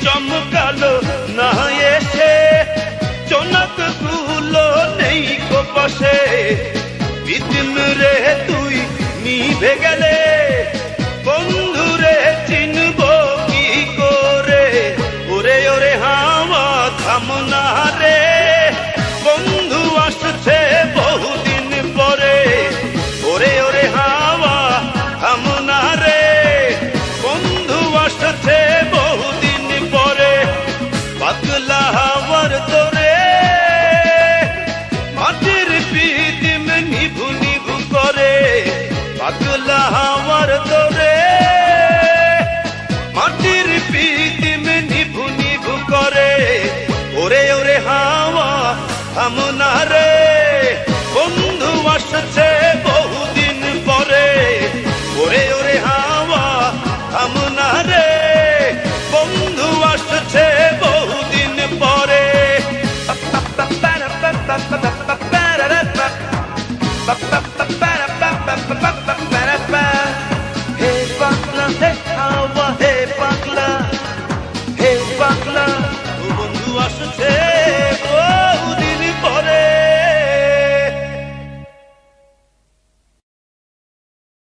চমকালো না এসে, চনক গুলো নেই কো পাশে, বিদিন রে তুই নিভে গেলে, বন্ধু রে চিনব কি করে, ওরে ওরে হাওয়া থাম না রে, বন্ধু আসছে বহুদিন পরে, ওরে ওরে হাওয়া থাম না রে, বন্ধু আসছে বহুদিন পরে, পাগলা হাওয়ার তোরে মাটির পিদিম নিভু নিভু করে, পাগলা হাওয়ার তোরে মাটির পিদিম নিভু নিভু করে, ওরে ওরে হাওয়া থাম না রে।